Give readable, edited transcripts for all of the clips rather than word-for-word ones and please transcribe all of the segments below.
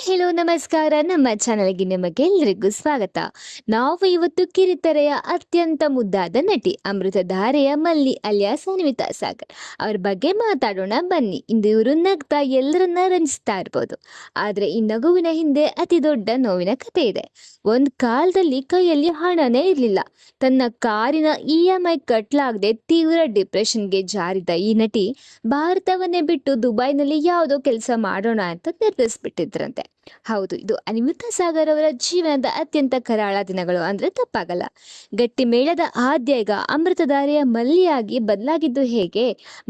Hello ನಮಸ್ಕಾರ. ನಮ್ಮ ಚಾನಲ್ಗೆ ನಿಮಗೆಲ್ಲರಿಗೂ ಸ್ವಾಗತ. ನಾವು ಇವತ್ತು ಕಿರಿತೆರೆಯ ಅತ್ಯಂತ ಮುದ್ದಾದ ನಟಿ ಅಮೃತಧಾರೆಯ ಮಲ್ಲಿ ಅಲಿಯಾಸ್ ಅನ್ವಿತಾ ಸಾಗರ್ ಅವ್ರ ಬಗ್ಗೆ ಮಾತಾಡೋಣ ಬನ್ನಿ. ಇಂದು ಇವರು ನಗ್ತಾ ಎಲ್ಲರನ್ನ ರಂಜಿಸ್ತಾ ಇರ್ಬೋದು, ಆದ್ರೆ ಈ ನಗುವಿನ ಹಿಂದೆ ಅತಿ ದೊಡ್ಡ ನೋವಿನ ಕಥೆ ಇದೆ. ಒಂದ್ ಕಾಲದಲ್ಲಿ ಕೈಯಲ್ಲಿ ಹಣನೇ ಇರ್ಲಿಲ್ಲ. ತನ್ನ ಕಾರಿನ EMI ಕಟ್ಲಾಗದೆ ತೀವ್ರ ಡಿಪ್ರೆಷನ್ಗೆ ಜಾರಿದ ಈ ನಟಿ ಭಾರತವನ್ನೇ ಬಿಟ್ಟು ದುಬೈನಲ್ಲಿ ಯಾವುದೋ ಕೆಲಸ ಮಾಡೋಣ ಅಂತ ನಿರ್ಧರಿಸ್ಬಿಟ್ಟಿದ್ರಂತೆ. ಹೌದು, ಇದು ಅನ್ವಿತಾ ಸಾಗರ್ ಅವರ ಜೀವನದ ಅತ್ಯಂತ ಕರಾಳ ದಿನಗಳು ಅಂದ್ರೆ ತಪ್ಪಾಗಲ್ಲ. ಗಟ್ಟಿ ಮೇಳದ ಆದ್ಯ ಈಗ ಅಮೃತಧಾರೆಯ ಮಲ್ಲಿಯಾಗಿ ಬದಲಾಗಿದ್ದು ಹೇಗೆ,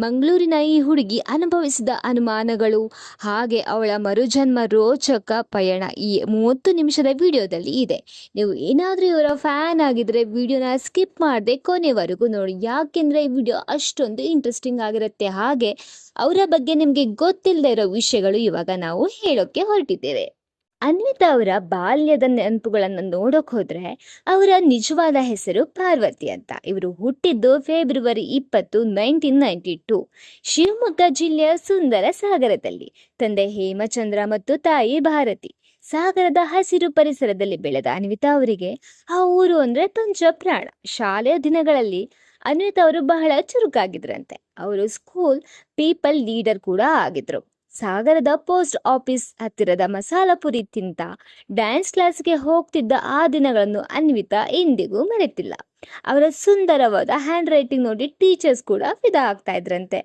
ಮಂಗಳೂರಿನ ಈ ಹುಡುಗಿ ಅನುಭವಿಸಿದ ಅನುಮಾನಗಳು, ಹಾಗೆ ಅವಳ ಮರುಜನ್ಮ ರೋಚಕ ಪಯಣ ಈ 30 ನಿಮಿಷದ ವಿಡಿಯೋದಲ್ಲಿ ಇದೆ. ನೀವು ಏನಾದ್ರೂ ಇವರ ಫ್ಯಾನ್ ಆಗಿದ್ರೆ ವಿಡಿಯೋನ ಸ್ಕಿಪ್ ಮಾಡದೆ ಕೊನೆವರೆಗೂ ನೋಡಿ, ಯಾಕೆಂದ್ರೆ ಈ ವಿಡಿಯೋ ಅಷ್ಟೊಂದು ಇಂಟ್ರೆಸ್ಟಿಂಗ್ ಆಗಿರುತ್ತೆ. ಹಾಗೆ ಅವರ ಬಗ್ಗೆ ನಿಮ್ಗೆ ಗೊತ್ತಿಲ್ಲದೆ ಇರೋ ವಿಷಯಗಳು ಇವಾಗ ನಾವು ಹೇಳೋಕೆ ಹೊರಟಿದ್ದೇವೆ. ಅನ್ವಿತಾ ಅವರ ಬಾಲ್ಯದ ನೆನಪುಗಳನ್ನು ನೋಡೋಕ್ ಹೋದ್ರೆ ಅವರ ನಿಜವಾದ ಹೆಸರು ಪಾರ್ವತಿ ಅಂತ. ಇವರು ಹುಟ್ಟಿದ್ದು ಫೆಬ್ರವರಿ 20, 1992 ಶಿವಮೊಗ್ಗ ಜಿಲ್ಲೆಯ ಸುಂದರ ಸಾಗರದಲ್ಲಿ. ತಂದೆ ಹೇಮಚಂದ್ರ ಮತ್ತು ತಾಯಿ ಭಾರತಿ. ಸಾಗರದ ಹಸಿರು ಪರಿಸರದಲ್ಲಿ ಬೆಳೆದ ಅನ್ವಿತಾ ಅವರಿಗೆ ಆ ಊರು ಅಂದ್ರೆ ಪಂಚ ಪ್ರಾಣ. ಶಾಲೆಯ ದಿನಗಳಲ್ಲಿ ಅನ್ವಿತಾ ಅವರು ಬಹಳ ಚುರುಕಾಗಿದ್ರಂತೆ. ಅವರು ಸ್ಕೂಲ್ ಪೀಪಲ್ ಲೀಡರ್ ಕೂಡ ಆಗಿದ್ರು. ಸಾಗರದ ಪೋಸ್ಟ್ ಆಫೀಸ್ ಹತ್ತಿರದ ಮಸಾಲ ಪುರಿ ತಿಂತ ಡ್ಯಾನ್ಸ್ ಕ್ಲಾಸ್ಗೆ ಹೋಗ್ತಿದ್ದ ಆ ದಿನಗಳನ್ನು ಅನ್ವಿತಾ ಇಂದಿಗೂ ಮರೆತಿಲ್ಲ. ಅವರ ಸುಂದರವಾದ ಹ್ಯಾಂಡ್ ರೈಟಿಂಗ್ ನೋಡಿ ಟೀಚರ್ಸ್ ಕೂಡ ಫಿದಾ ಆಗ್ತಾ ಇದ್ರಂತೆ.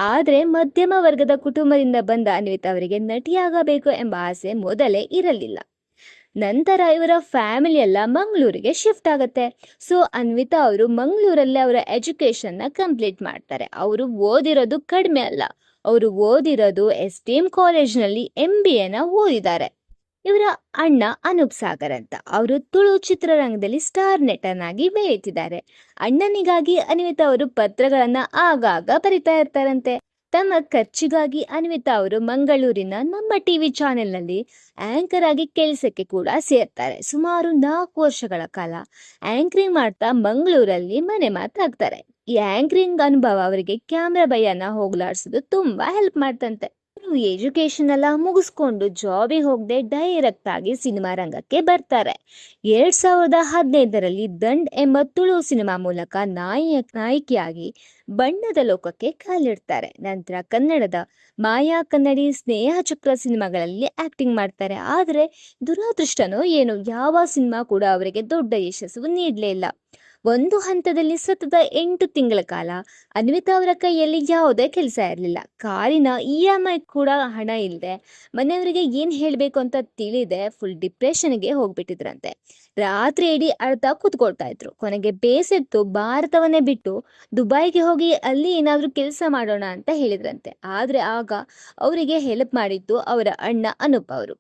ಆದ್ರೆ ಮಧ್ಯಮ ವರ್ಗದ ಕುಟುಂಬದಿಂದ ಬಂದ ಅನ್ವಿತಾ ಅವರಿಗೆ ನಟಿಯಾಗಬೇಕು ಎಂಬ ಆಸೆ ಮೊದಲೇ ಇರಲಿಲ್ಲ. ನಂತರ ಇವರ ಫ್ಯಾಮಿಲಿ ಎಲ್ಲ ಮಂಗಳೂರಿಗೆ ಶಿಫ್ಟ್ ಆಗುತ್ತೆ. ಸೊ ಅನ್ವಿತಾ ಅವರು ಮಂಗಳೂರಲ್ಲೇ ಅವರ ಎಜುಕೇಶನ್ ನ ಕಂಪ್ಲೀಟ್ ಮಾಡ್ತಾರೆ. ಅವರು ಓದಿರೋದು ಕಡಿಮೆ ಅಲ್ಲ, ಅವರು ಓದಿರೋದು ಎಸ್ಟಿಎಂ ಕಾಲೇಜ್ನಲ್ಲಿ MBA ಓದಿದ್ದಾರೆ. ಇವರ ಅಣ್ಣ ಅನೂಪ್ ಸಾಗರ್ ಅಂತ, ಅವರು ತುಳು ಚಿತ್ರರಂಗದಲ್ಲಿ ಸ್ಟಾರ್ ನಟನಾಗಿ ಬೆಳೀತಿದ್ದಾರೆ. ಅಣ್ಣನಿಗಾಗಿ ಅನ್ವಿತಾ ಅವರು ಪತ್ರಗಳನ್ನ ಆಗಾಗ ಬರಿತಾ ಇರ್ತಾರಂತೆ. ತಮ್ಮ ಖರ್ಚಿಗಾಗಿ ಅನ್ವಿತಾ ಅವರು ಮಂಗಳೂರಿನ ನಮ್ಮ ಟಿವಿ ಚಾನೆಲ್ನಲ್ಲಿ ಆಂಕರ್ ಆಗಿ ಕೆಲಸಕ್ಕೆ ಕೂಡ ಸೇರ್ತಾರೆ. ಸುಮಾರು 4 ವರ್ಷಗಳ ಕಾಲ ಆಂಕರಿಂಗ್ ಮಾಡ್ತಾ ಮಂಗಳೂರಲ್ಲಿ ಮನೆ ಮಾತಾಗ್ತಾರೆ. ಈ ಆಂಕರಿಂಗ್ ಅನುಭವ ಅವರಿಗೆ ಕ್ಯಾಮ್ರಾ ಭಯನ ಹೋಗ್ಲಾಡ್ಸೋದು ತುಂಬಾ ಹೆಲ್ಪ್ ಮಾಡ್ತಂತೆ. ಎಜುಕೇಶನ್ ಎಲ್ಲ ಮುಗಿಸ್ಕೊಂಡು ಜಾಬಿಗೆ ಹೋಗದೆ ಡೈರೆಕ್ಟ್ ಆಗಿ ಸಿನಿಮಾ ರಂಗಕ್ಕೆ ಬರ್ತಾರೆ. 2015ರಲ್ಲಿ ದಂಡ್ ಎಂಬ ತುಳು ಸಿನಿಮಾ ಮೂಲಕ ನಾಯಕಿಯಾಗಿ ಬಣ್ಣದ ಲೋಕಕ್ಕೆ ಕಾಲಿಡ್ತಾರೆ. ನಂತರ ಕನ್ನಡದ ಮಾಯಾ ಕನ್ನಡಿ, ಸ್ನೇಹ ಚಕ್ರ ಸಿನಿಮಾಗಳಲ್ಲಿ ಆಕ್ಟಿಂಗ್ ಮಾಡ್ತಾರೆ. ಆದ್ರೆ ದುರಾದೃಷ್ಟನೋ ಏನು, ಯಾವ ಸಿನಿಮಾ ಕೂಡ ಅವರಿಗೆ ದೊಡ್ಡ ಯಶಸ್ಸು ನೀಡಲೇ ಇಲ್ಲ. ಒಂದು ಹಂತದಲ್ಲಿ ಸತತ 8 ತಿಂಗಳ ಕಾಲ ಅನ್ವಿತಾ ಅವರ ಕೈಯಲ್ಲಿ ಯಾವುದೇ ಕೆಲಸ ಇರಲಿಲ್ಲ. ಕಾರಿನ EMI ಕೂಡ ಹಣ ಇಲ್ಲದೆ, ಮನೆಯವರಿಗೆ ಏನ್ ಹೇಳ್ಬೇಕು ಅಂತ ತಿಳಿದೆ ಫುಲ್ ಡಿಪ್ರೆಷನ್ಗೆ ಹೋಗ್ಬಿಟ್ಟಿದ್ರಂತೆ. ರಾತ್ರಿ ಇಡೀ ಅಳ್ತಾ ಕೂತ್ಕೊಳ್ತಾ ಇದ್ರು. ಕೊನೆಗೆ ಬೇಸತ್ತು ಭಾರತವನ್ನೇ ಬಿಟ್ಟು ದುಬೈಗೆ ಹೋಗಿ ಅಲ್ಲಿ ಏನಾದ್ರೂ ಕೆಲಸ ಮಾಡೋಣ ಅಂತ ಹೇಳಿದ್ರಂತೆ. ಆದ್ರೆ ಆಗ ಅವರಿಗೆ ಹೆಲ್ಪ್ ಮಾಡಿದ್ದು ಅವರ ಅಣ್ಣ ಅನೂಪ್ ಅವರು.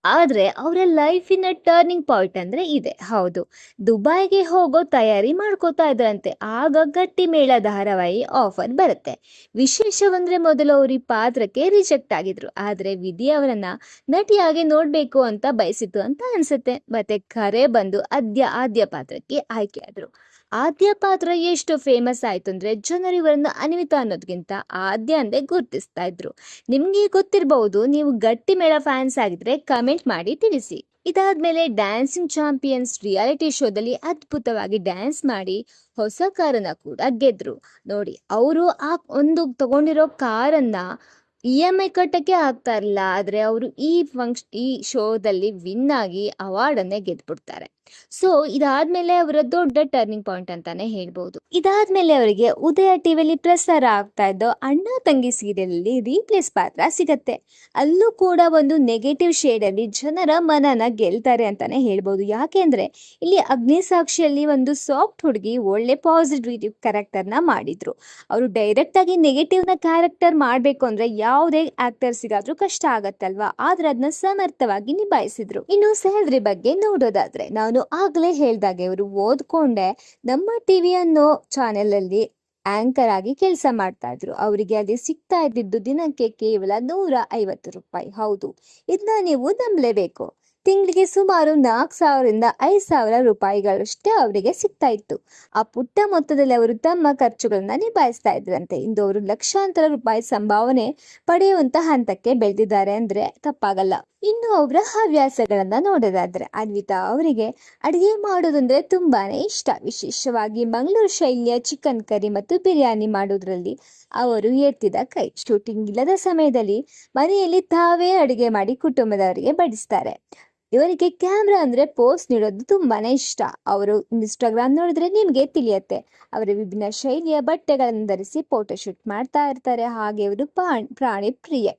ಆದ್ರೆ ಅವರ ಲೈಫಿನ ಟರ್ನಿಂಗ್ ಪಾಯಿಂಟ್ ಅಂದ್ರೆ ಇದೆ. ಹೌದು, ದುಬೈಗೆ ಹೋಗೋ ತಯಾರಿ ಮಾಡ್ಕೋತಾ ಇದ್ರಂತೆ. ಆಗ ಗಟ್ಟಿ ಮೇಳ ಧಾರಾವಾಹಿ ಆಫರ್ ಬರುತ್ತೆ. ವಿಶೇಷವಂದ್ರೆ ಮೊದಲು ಅವ್ರ ಈ ಪಾತ್ರಕ್ಕೆ ರಿಜೆಕ್ಟ್ ಆಗಿದ್ರು. ಆದ್ರೆ ವಿಧಿ ಅವರನ್ನ ನಟಿಯಾಗಿ ನೋಡ್ಬೇಕು ಅಂತ ಬಯಸಿತ್ತು ಅಂತ ಅನ್ಸುತ್ತೆ. ಮತ್ತೆ ಕರೆ ಬಂದು ಆದ್ಯ ಪಾತ್ರಕ್ಕೆ ಆಯ್ಕೆ ಆದ್ರು. ಆದ್ಯ ಪಾತ್ರ ಎಷ್ಟು ಫೇಮಸ್ ಆಯ್ತು ಅಂದ್ರೆ ಜನರು ಇವರನ್ನ ಅನ್ವಿತಾ ಅನ್ನೋದ್ಗಿಂತ ಆದ್ಯ ಅಂದೇ ಗುರ್ತಿಸ್ತಾ ಇದ್ರು. ನಿಮ್ಗೆ ಗೊತ್ತಿರಬಹುದು, ನೀವು ಗಟ್ಟಿ ಮೇಳ ಫ್ಯಾನ್ಸ್ ಆಗಿದ್ರೆ ಕಮೆಂಟ್ ಮಾಡಿ ತಿಳಿಸಿ. ಇದಾದ್ಮೇಲೆ ಡ್ಯಾನ್ಸಿಂಗ್ ಚಾಂಪಿಯನ್ಸ್ ರಿಯಾಲಿಟಿ ಶೋದಲ್ಲಿ ಅದ್ಭುತವಾಗಿ ಡ್ಯಾನ್ಸ್ ಮಾಡಿ ಹೊಸ ಕಾರನ್ನ ಕೂಡ ಗೆದ್ರು. ನೋಡಿ, ಅವರು ಆ ಒಂದು ತಗೊಂಡಿರೋ ಕಾರನ್ನ EMI ಕಟ್ಟಕ್ಕೆ ಆಗ್ತಾ ಇರಲಿಲ್ಲ. ಆದ್ರೆ ಅವರು ಈ ಶೋದಲ್ಲಿ ವಿನ್ ಆಗಿ ಅವಾರ್ಡನ್ನೇ ಗೆದ್ಬಿಡ್ತಾರೆ. ಸೊ ಇದಾದ್ಮೇಲೆ ಅವರ ದೊಡ್ಡ ಟರ್ನಿಂಗ್ ಪಾಯಿಂಟ್ ಅಂತಾನೆ ಹೇಳ್ಬಹುದು. ಇದಾದ್ಮೇಲೆ ಅವರಿಗೆ ಉದಯ ಟಿವಿಯಲ್ಲಿ ಪ್ರಸಾರ ಆಗ್ತಾ ಇದ್ದೋ ಅಣ್ಣ ತಂಗಿ ಸೀರಿಯಲ್ ಅಲ್ಲಿ ರೀಪ್ಲೇಸ್ ಪಾತ್ರ ಸಿಗತ್ತೆ. ಅಲ್ಲೂ ಕೂಡ ಒಂದು ನೆಗೆಟಿವ್ ಶೇಡ್ ಅಲ್ಲಿ ಜನರ ಮನನ ಗೆಲ್ತಾರೆ ಅಂತಾನೆ ಹೇಳ್ಬಹುದು. ಯಾಕೆಂದ್ರೆ ಇಲ್ಲಿ ಅಗ್ನಿ ಸಾಕ್ಷಿಯಲ್ಲಿ ಒಂದು ಸಾಫ್ಟ್ ಹುಡುಗಿ ಒಳ್ಳೆ ಪಾಸಿಟಿವ್ ಕ್ಯಾರೆಕ್ಟರ್ ನ ಮಾಡಿದ್ರು. ಅವರು ಡೈರೆಕ್ಟ್ ಆಗಿ ನೆಗೆಟಿವ್ ನ ಕ್ಯಾರೆಕ್ಟರ್ ಮಾಡ್ಬೇಕು ಅಂದ್ರೆ ಯಾವುದೇ ಆಕ್ಟರ್ ಸಿಗಾದ್ರೂ ಕಷ್ಟ ಆಗತ್ತಲ್ವಾ. ಆದ್ರೆ ಅದನ್ನ ಸಮರ್ಥವಾಗಿ ನಿಭಾಯಿಸಿದ್ರು. ಇನ್ನು ಸ್ಯಾಲ್ರಿ ಬಗ್ಗೆ ನೋಡೋದಾದ್ರೆ, ನಾನು ಆಗ್ಲೇ ಹೇಳ್ದಾಗೆ ಇವರು ಓದ್ಕೊಂಡೆ ನಮ್ಮ ಟಿವಿ ಅನ್ನೋ ಚಾನೆಲ್ ಅಲ್ಲಿ ಆಂಕರ್ ಆಗಿ ಕೆಲಸ ಮಾಡ್ತಾ ಇದ್ರು. ಅವರಿಗೆ ಅಲ್ಲಿ ಸಿಗ್ತಾ ಇದ್ದಿದ್ದು ದಿನಕ್ಕೆ ಕೇವಲ 150 ರೂಪಾಯಿ. ಹೌದು, ಇದನ್ನ ನೀವು ನಂಬಲೇಬೇಕು. ತಿಂಗಳಿಗೆ ಸುಮಾರು 4,000ರಿಂದ 5,000 ರೂಪಾಯಿಗಳಷ್ಟೇ ಅವರಿಗೆ ಸಿಗ್ತಾ ಇತ್ತು. ಆ ಪುಟ್ಟ ಮೊತ್ತದಲ್ಲಿ ಅವರು ತಮ್ಮ ಖರ್ಚುಗಳನ್ನ ನಿಭಾಯಿಸ್ತಾ ಇದ್ರಂತೆ. ಇಂದು ಅವರು ಲಕ್ಷಾಂತರ ರೂಪಾಯಿ ಸಂಭಾವನೆ ಪಡೆಯುವಂತ ಹಂತಕ್ಕೆ ಬೆಳೆದಿದ್ದಾರೆ ಅಂದ್ರೆ ತಪ್ಪಾಗಲ್ಲ. ಇನ್ನು ಅವರ ಹವ್ಯಾಸಗಳನ್ನ ನೋಡೋದಾದ್ರೆ ಅನ್ವಿತಾ ಅವರಿಗೆ ಅಡಿಗೆ ಮಾಡೋದಂದ್ರೆ ತುಂಬಾನೇ ಇಷ್ಟ. ವಿಶೇಷವಾಗಿ ಮಂಗಳೂರು ಶೈಲಿಯ ಚಿಕನ್ ಕರಿ ಮತ್ತು ಬಿರಿಯಾನಿ ಮಾಡೋದ್ರಲ್ಲಿ ಅವರು ಎತ್ತಿದ ಕೈ. ಶೂಟಿಂಗ್ ಇಲ್ಲದ ಸಮಯದಲ್ಲಿ ಮನೆಯಲ್ಲಿ ತಾವೇ ಅಡಿಗೆ ಮಾಡಿ ಕುಟುಂಬದವರಿಗೆ ಬಡಿಸ್ತಾರೆ. ಇವರಿಗೆ ಕ್ಯಾಮ್ರಾ ಅಂದ್ರೆ ಪೋಸ್ಟ್ ನೀಡೋದು ತುಂಬಾನೇ ಇಷ್ಟ. ಅವರು ಇನ್ಸ್ಟಾಗ್ರಾಮ್ ನೋಡಿದ್ರೆ ನಿಮ್ಗೆ ತಿಳಿಯತ್ತೆ. ಅವರ ವಿಭಿನ್ನ ಶೈಲಿಯ ಬಟ್ಟೆಗಳನ್ನು ಧರಿಸಿ ಫೋಟೋ ಶೂಟ್ ಮಾಡ್ತಾ ಇರ್ತಾರೆ. ಹಾಗೆ ಇವರು ಪ್ರಾಣಿ ಪ್ರಿಯ.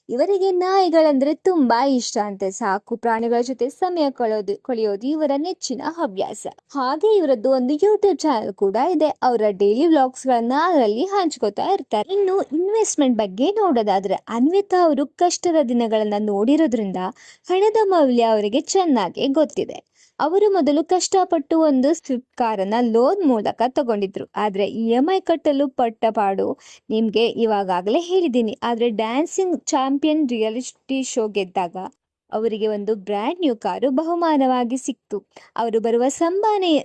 ಇವರಿಗೆ ನಾಯಿಗಳಂದ್ರೆ ತುಂಬಾ ಇಷ್ಟ ಅಂತೆ. ಸಾಕು ಪ್ರಾಣಿಗಳ ಜೊತೆ ಸಮಯ ಕಳೆಯೋದು ಇವರ ನೆಚ್ಚಿನ ಹವ್ಯಾಸ. ಹಾಗೆ ಇವರದ್ದು ಒಂದು ಯೂಟ್ಯೂಬ್ ಚಾನಲ್ ಕೂಡ ಇದೆ. ಅವರ ಡೈಲಿ ವ್ಲಾಗ್ಸ್ ಗಳನ್ನ ಅದರಲ್ಲಿ ಹಂಚ್ಕೋತಾ ಇರ್ತಾರೆ. ಇನ್ನು ಇನ್ವೆಸ್ಟ್ಮೆಂಟ್ ಬಗ್ಗೆ ನೋಡೋದಾದ್ರೆ ಅನ್ವಿತಾ ಅವರು ಕಷ್ಟದ ದಿನಗಳನ್ನ ನೋಡಿರೋದ್ರಿಂದ ಹಣದ ಮೌಲ್ಯ ಅವರಿಗೆ ಚೆನ್ನಾಗಿ ಗೊತ್ತಿದೆ. ಅವರು ಮೊದಲು ಕಷ್ಟಪಟ್ಟು ಒಂದು ಸ್ವಿಫ್ಟ್ ಕಾರನ್ನ ಲೋನ್ ಮೂಲಕ ತಗೊಂಡಿದ್ರು. ಆದ್ರೆ EMI ಕಟ್ಟಲು ಪಟ್ಟ ಪಾಡು ನಿಮ್ಗೆ ಇವಾಗಲೇ ಹೇಳಿದ್ದೀನಿ. ಆದ್ರೆ ಡ್ಯಾನ್ಸಿಂಗ್ ಚಾಂಪಿಯನ್ ರಿಯಾಲಿಟಿ ಶೋ ಗೆದ್ದಾಗ ಅವರಿಗೆ ಒಂದು ಬ್ರ್ಯಾಂಡ್ ನ್ಯೂ ಕಾರು ಬಹುಮಾನವಾಗಿ ಸಿಕ್ತು. ಅವರು ಬರುವ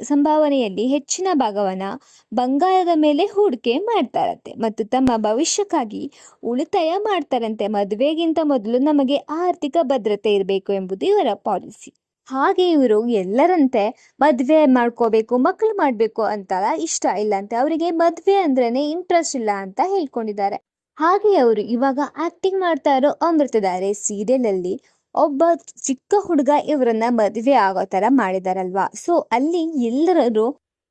ಸಂಭಾವನೆಯಲ್ಲಿ ಹೆಚ್ಚಿನ ಭಾಗವನ್ನ ಬಂಗಾರದ ಮೇಲೆ ಹೂಡಿಕೆ ಮಾಡ್ತಾರಂತೆ ಮತ್ತು ತಮ್ಮ ಭವಿಷ್ಯಕ್ಕಾಗಿ ಉಳಿತಾಯ ಮಾಡ್ತಾರಂತೆ. ಮದುವೆಗಿಂತ ಮೊದಲು ನಮಗೆ ಆರ್ಥಿಕ ಭದ್ರತೆ ಇರಬೇಕು ಎಂಬುದು ಇವರ ಪಾಲಿಸಿ. ಹಾಗೆ ಇವರು ಎಲ್ಲರಂತೆ ಮದ್ವೆ ಮಾಡ್ಕೋಬೇಕು, ಮಕ್ಕಳು ಮಾಡ್ಬೇಕು ಅಂತಲ್ಲ ಇಷ್ಟ ಇಲ್ಲ ಅಂತೆ. ಅವರಿಗೆ ಮದ್ವೆ ಅಂದ್ರೇನೆ ಇಂಟ್ರೆಸ್ಟ್ ಇಲ್ಲ ಅಂತ ಹೇಳ್ಕೊಂಡಿದ್ದಾರೆ. ಹಾಗೆ ಅವರು ಇವಾಗ ಆಕ್ಟಿಂಗ್ ಮಾಡ್ತಾ ಇರೋ ಅಮೃತಧಾರೆ ಸೀರಿಯಲ್ ಅಲ್ಲಿ ಒಬ್ಬ ಚಿಕ್ಕ ಹುಡುಗ ಇವರನ್ನ ಮದ್ವೆ ಆಗೋ ತರ ಮಾಡಿದಾರಲ್ವಾ. ಸೊ ಅಲ್ಲಿ ಎಲ್ಲರೂ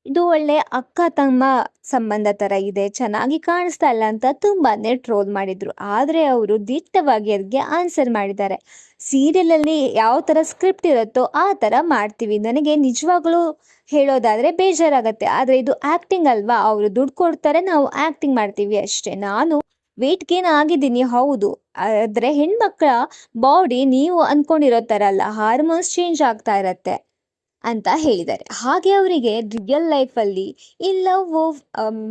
ಇದು ಒಳ್ಳೆ ಅಕ್ಕ ತಮ್ಮ ಸಂಬಂಧ ತರ ಇದೆ, ಚೆನ್ನಾಗಿ ಕಾಣಿಸ್ತಾ ಇಲ್ಲ ಅಂತ ತುಂಬಾನೇ ಟ್ರೋಲ್ ಮಾಡಿದ್ರು. ಆದ್ರೆ ಅವರು ದಿಟ್ಟವಾಗಿ ಅದಕ್ಕೆ ಆನ್ಸರ್ ಮಾಡಿದ್ದಾರೆ. ಸೀರಿಯಲ್ ಅಲ್ಲಿ ಯಾವ ತರ ಸ್ಕ್ರಿಪ್ಟ್ ಇರುತ್ತೋ ಆ ತರ ಮಾಡ್ತೀವಿ. ನನಗೆ ನಿಜವಾಗ್ಲೂ ಹೇಳೋದಾದ್ರೆ ಬೇಜಾರಾಗತ್ತೆ. ಆದ್ರೆ ಇದು ಆಕ್ಟಿಂಗ್ ಅಲ್ವಾ, ಅವರು ದುಡ್ಡು ಕೊಡ್ತಾರೆ, ನಾವು ಆಕ್ಟಿಂಗ್ ಮಾಡ್ತೀವಿ ಅಷ್ಟೇ. ನಾನು ವೇಟ್ ಗೇನ್ ಆಗಿದ್ದೀನಿ ಹೌದು, ಆದ್ರೆ ಹೆಣ್ಮಕ್ಳ ಬಾಡಿ ನೀವು ಅನ್ಕೊಂಡಿರೋ ತರ ಅಲ್ಲ, ಹಾರ್ಮೋನ್ಸ್ ಚೇಂಜ್ ಆಗ್ತಾ ಇರತ್ತೆ ಅಂತ ಹೇಳಿದ್ದಾರೆ. ಹಾಗೆ ಅವರಿಗೆ ರಿಯಲ್ ಲೈಫಲ್ಲಿ ಈ ಲವ್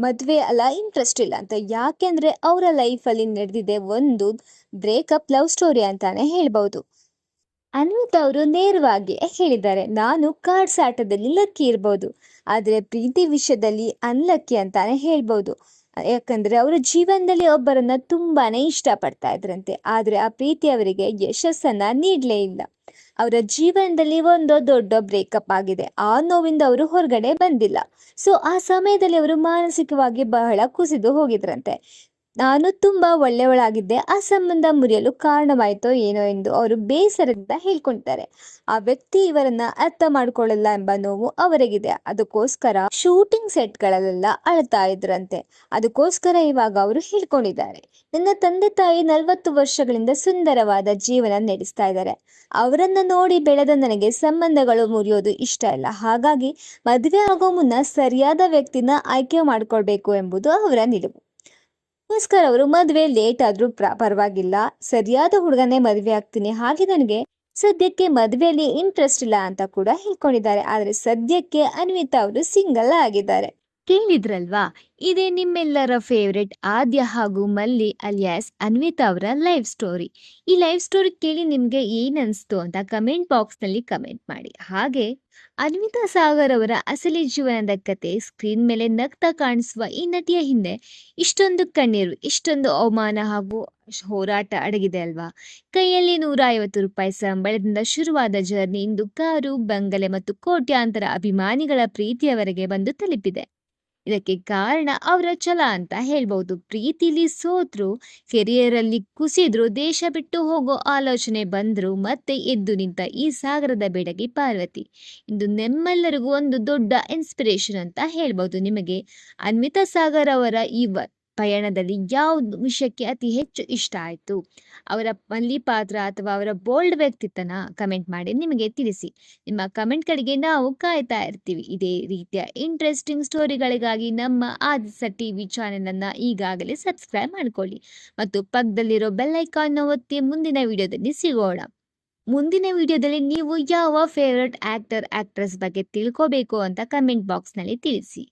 ಮದುವೆ ಅಲ್ಲ ಇಂಟ್ರೆಸ್ಟ್ ಇಲ್ಲ ಅಂತ. ಯಾಕೆಂದ್ರೆ ಅವರ ಲೈಫಲ್ಲಿ ನಡೆದಿದೆ ಒಂದು ಬ್ರೇಕಪ್ ಲವ್ ಸ್ಟೋರಿ ಅಂತಾನೆ ಹೇಳ್ಬಹುದು. ಅನ್ವಿತಾ ಅವರು ನೇರವಾಗಿ ಹೇಳಿದ್ದಾರೆ, ನಾನು ಕಾರ್ಡ್ಸ್ ಆಟದಲ್ಲಿ ಲಕ್ಕಿ ಇರ್ಬೋದು, ಆದ್ರೆ ಪ್ರೀತಿ ವಿಷಯದಲ್ಲಿ ಅನ್ಲಕ್ಕಿ ಅಂತಾನೆ ಹೇಳ್ಬೋದು. ಯಾಕಂದ್ರೆ ಅವರು ಜೀವನದಲ್ಲಿ ಒಬ್ಬರನ್ನ ತುಂಬಾನೇ ಇಷ್ಟಪಡ್ತಾ ಇದ್ರಂತೆ. ಆದ್ರೆ ಆ ಪ್ರೀತಿ ಅವರಿಗೆ ಯಶಸ್ಸನ್ನ ನೀಡ್ಲೇ ಇಲ್ಲ. ಅವರ ಜೀವನದಲ್ಲಿ ಒಂದು ದೊಡ್ಡ ಬ್ರೇಕಪ್ ಆಗಿದೆ. ಆ ನೋವಿಂದ ಅವರು ಹೊರಗಡೆ ಬಂದಿಲ್ಲ. ಸೊ ಆ ಸಮಯದಲ್ಲಿ ಅವರು ಮಾನಸಿಕವಾಗಿ ಬಹಳ ಕುಸಿದು ಹೋಗಿದ್ರಂತೆ. ನಾನು ತುಂಬಾ ಒಳ್ಳೆಯವಳಾಗಿದ್ದೆ, ಆ ಸಂಬಂಧ ಮುರಿಯಲು ಕಾರಣವಾಯ್ತೋ ಏನೋ ಎಂದು ಅವರು ಬೇಸರದಿಂದ ಹೇಳ್ಕೊಂತಾರೆ. ಆ ವ್ಯಕ್ತಿ ಇವರನ್ನ ಅರ್ಥ ಮಾಡ್ಕೊಳ್ಳಲ್ಲ ಎಂಬ ನೋವು ಅವರಿಗಿದೆ. ಅದಕ್ಕೋಸ್ಕರ ಶೂಟಿಂಗ್ ಸೆಟ್ಗಳಲ್ಲೆಲ್ಲ ಅಳ್ತಾ ಇದ್ರಂತೆ. ಅದಕ್ಕೋಸ್ಕರ ಇವಾಗ ಅವರು ಹೇಳ್ಕೊಂಡಿದ್ದಾರೆ, ನನ್ನ ತಂದೆ ತಾಯಿ 40 ವರ್ಷಗಳಿಂದ ಸುಂದರವಾದ ಜೀವನ ನಡೆಸ್ತಾ ಇದ್ದಾರೆ. ಅವರನ್ನ ನೋಡಿ ಬೆಳೆದ ನನಗೆ ಸಂಬಂಧಗಳು ಮುರಿಯೋದು ಇಷ್ಟ ಇಲ್ಲ. ಹಾಗಾಗಿ ಮದುವೆ ಆಗೋ ಮುನ್ನ ಸರಿಯಾದ ವ್ಯಕ್ತಿನ ಆಯ್ಕೆ ಮಾಡ್ಕೊಳ್ಬೇಕು ಎಂಬುದು ಅವರ ನಿಲುವು. ಗೋಸ್ಕರ ಅವರು ಮದುವೆ ಲೇಟ್ ಆದ್ರೂ ಪರವಾಗಿಲ್ಲ, ಸರಿಯಾದ ಹುಡುಗನೇ ಮದುವೆ ಆಗ್ತೀನಿ. ಹಾಗೆ ನನಗೆ ಸದ್ಯಕ್ಕೆ ಮದುವೆಯಲ್ಲಿ ಇಂಟ್ರೆಸ್ಟ್ ಇಲ್ಲ ಅಂತ ಕೂಡ ಹೇಳ್ಕೊಂಡಿದ್ದಾರೆ. ಆದ್ರೆ ಸದ್ಯಕ್ಕೆ ಅನ್ವಿತಾ ಅವರು ಸಿಂಗಲ್ ಆಗಿದ್ದಾರೆ. ಕೇಳಿದ್ರಲ್ವಾ, ಇದೇ ನಿಮ್ಮೆಲ್ಲರ ಫೇವ್ರೆಟ್ ಆದ್ಯ ಹಾಗೂ ಮಲ್ಲಿ ಅಲಿಯಾಸ್ ಅನ್ವಿತಾ ಅವರ ಲೈಫ್ ಸ್ಟೋರಿ. ಈ ಲೈಫ್ ಸ್ಟೋರಿ ಕೇಳಿ ನಿಮ್ಗೆ ಏನ್ ಅನ್ಸ್ತು ಅಂತ ಕಮೆಂಟ್ ಬಾಕ್ಸ್ ನಲ್ಲಿ ಕಮೆಂಟ್ ಮಾಡಿ. ಹಾಗೆ ಅನ್ವಿತಾ ಸಾಗರ್ ಅವರ ಅಸಲಿ ಜೀವನದ ಕತೆ ಸ್ಕ್ರೀನ್ ಮೇಲೆ ನಗ್ತಾ ಕಾಣಿಸುವ ಈ ನಟಿಯ ಹಿಂದೆ ಇಷ್ಟೊಂದು ಕಣ್ಣೀರು, ಇಷ್ಟೊಂದು ಅವಮಾನ ಹಾಗೂ ಹೋರಾಟ ಅಡಗಿದೆ ಅಲ್ವಾ. ಕೈಯಲ್ಲಿ 150 ರೂಪಾಯಿ ಸಂಬಳದಿಂದ ಶುರುವಾದ ಜರ್ನಿ ಇಂದು ಕಾರು, ಬಂಗಲೆ ಮತ್ತು ಕೋಟ್ಯಾಂತರ ಅಭಿಮಾನಿಗಳ ಪ್ರೀತಿಯವರೆಗೆ ಬಂದು ತಲುಪಿದೆ. ಇದಕ್ಕೆ ಕಾರಣ ಅವರ ಛಲ ಅಂತ ಹೇಳ್ಬಹುದು. ಪ್ರೀತಿಲಿ ಸೋತ್ರು, ಕೆರಿಯರ್ ಅಲ್ಲಿ ಕುಸಿದ್ರು, ದೇಶ ಬಿಟ್ಟು ಹೋಗೋ ಆಲೋಚನೆ ಬಂದ್ರು, ಮತ್ತೆ ಎದ್ದು ನಿಂತ ಈ ಸಾಗರದ ಬೆಡಗಿ ಪಾರ್ವತಿ ಇಂದು ನಮ್ಮೆಲ್ಲರಿಗೂ ಒಂದು ದೊಡ್ಡ ಇನ್ಸ್ಪಿರೇಷನ್ ಅಂತ ಹೇಳ್ಬಹುದು. ನಿಮಗೆ ಅನ್ವಿತಾ ಸಾಗರ್ ಅವರ ಈ ಪಯಣದಲ್ಲಿ ಯಾವ ವಿಷಯಕ್ಕೆ ಅತಿ ಹೆಚ್ಚು ಇಷ್ಟ ಆಯ್ತು? ಅವರ ಮಲ್ಲಿ ಪಾತ್ರ ಅಥವಾ ಅವರ ಬೋಲ್ಡ್ ವ್ಯಕ್ತಿತ್ವನ ಕಮೆಂಟ್ ಮಾಡಿ ನಿಮಗೆ ತಿಳಿಸಿ. ನಿಮ್ಮ ಕಮೆಂಟ್ಗಳಿಗೆ ನಾವು ಕಾಯ್ತಾ ಇರ್ತೀವಿ. ಇದೇ ರೀತಿಯ ಇಂಟ್ರೆಸ್ಟಿಂಗ್ ಸ್ಟೋರಿಗಳಿಗಾಗಿ ನಮ್ಮ ಆದಿಸ ಟಿವಿ ಚಾನೆಲ್ ಅನ್ನ ಈಗಾಗಲೇ ಸಬ್ಸ್ಕ್ರೈಬ್ ಮಾಡ್ಕೊಳ್ಳಿ ಮತ್ತು ಪಕ್ಕದಲ್ಲಿರೋ ಬೆಲ್ ಐಕಾನ್ ಒತ್ತಿ. ಮುಂದಿನ ವಿಡಿಯೋದಲ್ಲಿ ಸಿಗೋಣ. ಮುಂದಿನ ವಿಡಿಯೋದಲ್ಲಿ ನೀವು ಯಾವ ಫೇವರೆಟ್ ಆಕ್ಟರ್ ಆಕ್ಟ್ರೆಸ್ ಬಗ್ಗೆ ತಿಳ್ಕೋಬೇಕು ಅಂತ ಕಮೆಂಟ್ ಬಾಕ್ಸ್ ನಲ್ಲಿ ತಿಳಿಸಿ.